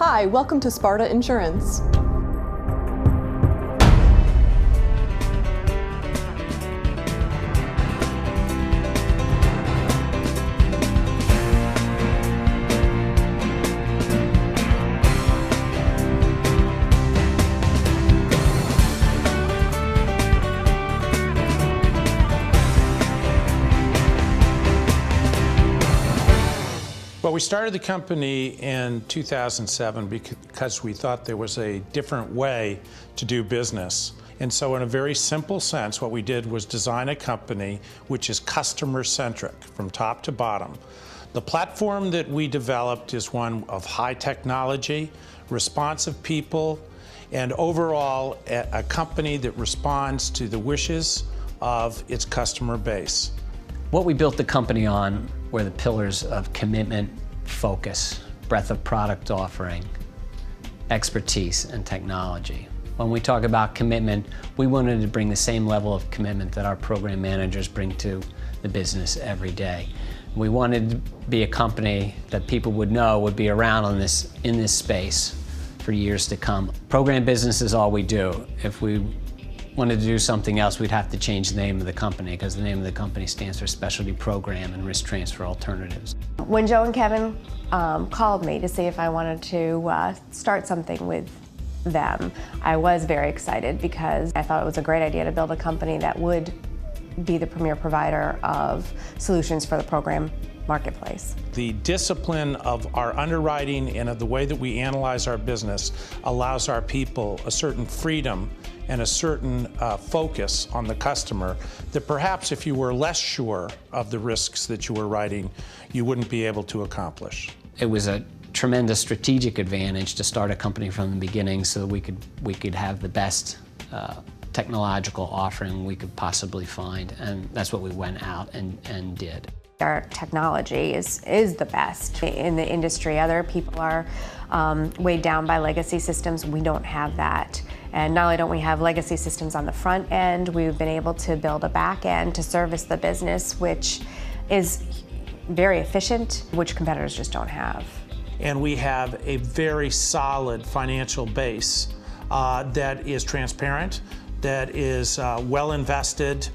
Hi, welcome to Sparta Insurance. Well, we started the company in 2007 because we thought there was a different way to do business. And so in a very simple sense, what we did was design a company which is customer-centric from top to bottom. The platform that we developed is one of high technology, responsive people, and overall a company that responds to the wishes of its customer base. What we built the company on were the pillars of commitment, focus, breadth of product offering, expertise, and technology. When we talk about commitment, we wanted to bring the same level of commitment that our program managers bring to the business every day. We wanted to be a company that people would know would be around in this space for years to come. Program business is all we do. If we wanted to do something else, we'd have to change the name of the company because the name of the company stands for Specialty Program and Risk Transfer Alternatives. When Joe and Kevin called me to see if I wanted to start something with them, I was very excited because I thought it was a great idea to build a company that would be the premier provider of solutions for the program marketplace. The discipline of our underwriting and of the way that we analyze our business allows our people a certain freedom and a certain focus on the customer that perhaps if you were less sure of the risks that you were writing, you wouldn't be able to accomplish. It was a tremendous strategic advantage to start a company from the beginning so that we could have the best technological offering we could possibly find, and that's what we went out and did. Our technology is the best in the industry. Other people are weighed down by legacy systems. We don't have that. And not only don't we have legacy systems on the front end, we've been able to build a back end to service the business, which is very efficient, which competitors just don't have. And we have a very solid financial base that is transparent, that is well invested.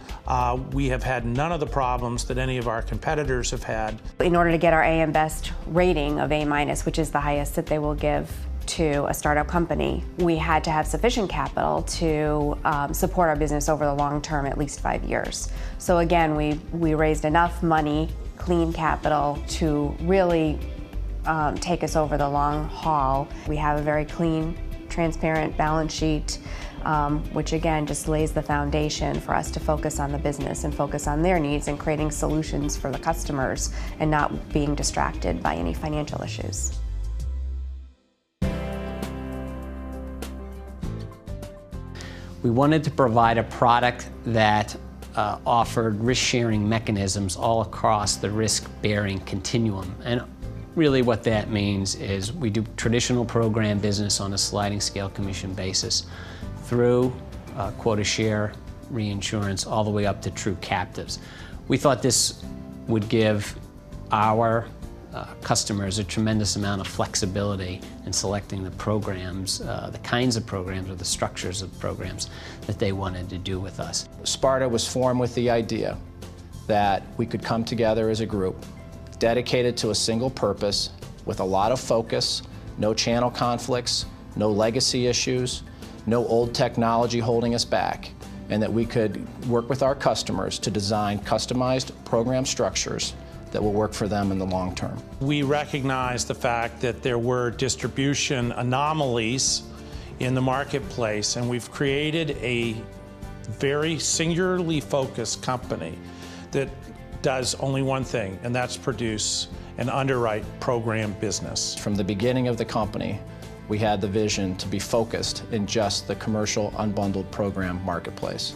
We have had none of the problems that any of our competitors have had. In order to get our AM Best rating of A-, which is the highest that they will give to a startup company, we had to have sufficient capital to support our business over the long term, at least 5 years. So again, we raised enough money, clean capital, to really take us over the long haul. We have a very clean, transparent balance sheet, which again just lays the foundation for us to focus on the business and focus on their needs and creating solutions for the customers and not being distracted by any financial issues. We wanted to provide a product that offered risk-sharing mechanisms all across the risk-bearing continuum. And really what that means is we do traditional program business on a sliding scale commission basis through quota share reinsurance all the way up to true captives. We thought this would give our customers a tremendous amount of flexibility in selecting the programs, the kinds of programs or the structures of programs that they wanted to do with us. Sparta was formed with the idea that we could come together as a group dedicated to a single purpose with a lot of focus, no channel conflicts, no legacy issues, no old technology holding us back, and that we could work with our customers to design customized program structures that will work for them in the long term. We recognize the fact that there were distribution anomalies in the marketplace, and we've created a very singularly focused company that does only one thing, and that's produce and underwrite program business. From the beginning of the company, we had the vision to be focused in just the commercial unbundled program marketplace.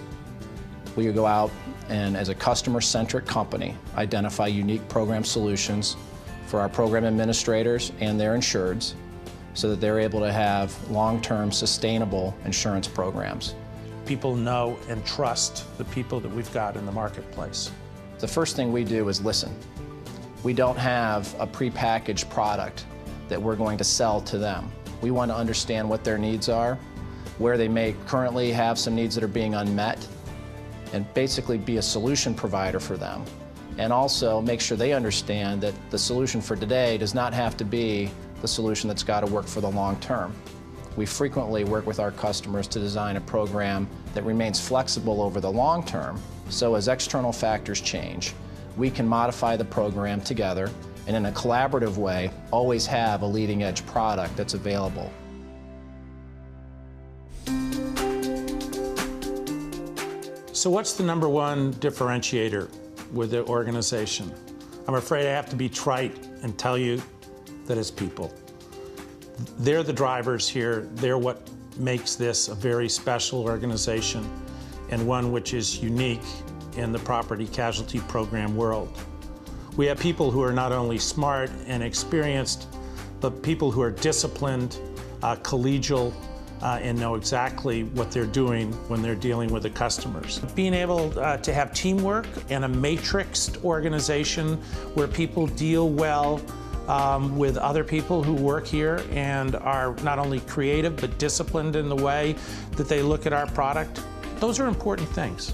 We could go out and, as a customer-centric company, identify unique program solutions for our program administrators and their insureds so that they're able to have long-term sustainable insurance programs. People know and trust the people that we've got in the marketplace. The first thing we do is listen. We don't have a prepackaged product that we're going to sell to them. We want to understand what their needs are, where they may currently have some needs that are being unmet, and basically be a solution provider for them. And also make sure they understand that the solution for today does not have to be the solution that's got to work for the long term. We frequently work with our customers to design a program that remains flexible over the long term, so as external factors change, we can modify the program together and in a collaborative way always have a leading edge product that's available. So what's the number one differentiator with the organization? I'm afraid I have to be trite and tell you that it's people. They're the drivers here. They're what makes this a very special organization and one which is unique in the property casualty program world. We have people who are not only smart and experienced, but people who are disciplined, collegial, and know exactly what they're doing when they're dealing with the customers. Being able to have teamwork and a matrixed organization where people deal well with other people who work here and are not only creative but disciplined in the way that they look at our product, those are important things.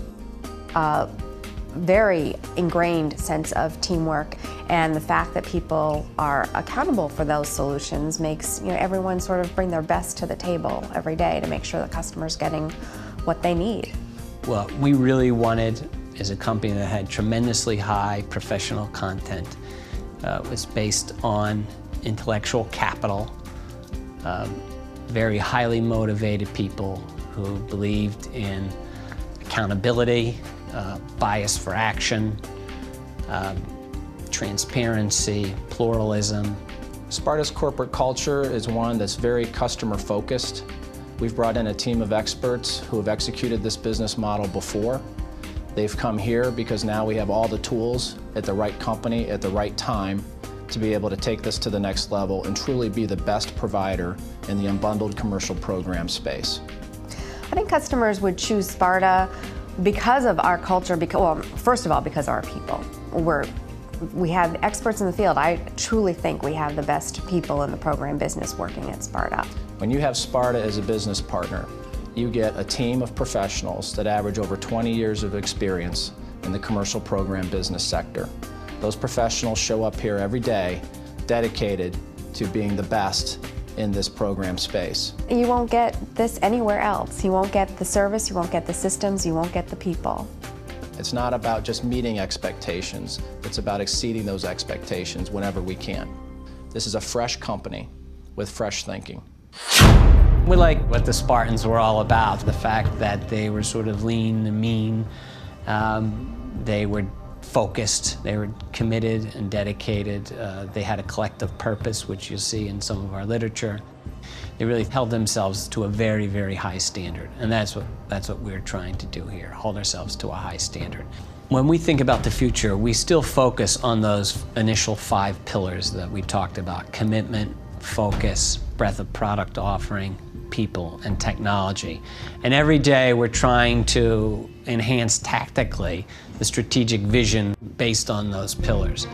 Very ingrained sense of teamwork, and the fact that people are accountable for those solutions makes everyone sort of bring their best to the table every day to make sure the customer's getting what they need. Well, we really wanted, as a company that had tremendously high professional content, was based on intellectual capital, very highly motivated people who believed in accountability, bias for action, transparency, pluralism. Sparta's corporate culture is one that's very customer focused. We've brought in a team of experts who have executed this business model before. They've come here because now we have all the tools at the right company at the right time to be able to take this to the next level and truly be the best provider in the unbundled commercial program space. I think customers would choose Sparta because of our culture, well, first of all, because of our people. We have experts in the field. I truly think we have the best people in the program business working at Sparta. When you have Sparta as a business partner, you get a team of professionals that average over 20 years of experience in the commercial program business sector. Those professionals show up here every day dedicated to being the best in this program space. You won't get this anywhere else. You won't get the service, you won't get the systems, you won't get the people. It's not about just meeting expectations, it's about exceeding those expectations whenever we can. This is a fresh company with fresh thinking. We like what the Spartans were all about, the fact that they were sort of lean and mean. They were focused, they were committed and dedicated. They had a collective purpose, which you'll see in some of our literature. They really held themselves to a very, very high standard, and that's what we're trying to do here, hold ourselves to a high standard. When we think about the future, we still focus on those initial 5 pillars that we talked about: commitment, focus, breadth of product offering, people, and technology. And every day we're trying to enhance tactically the strategic vision based on those pillars.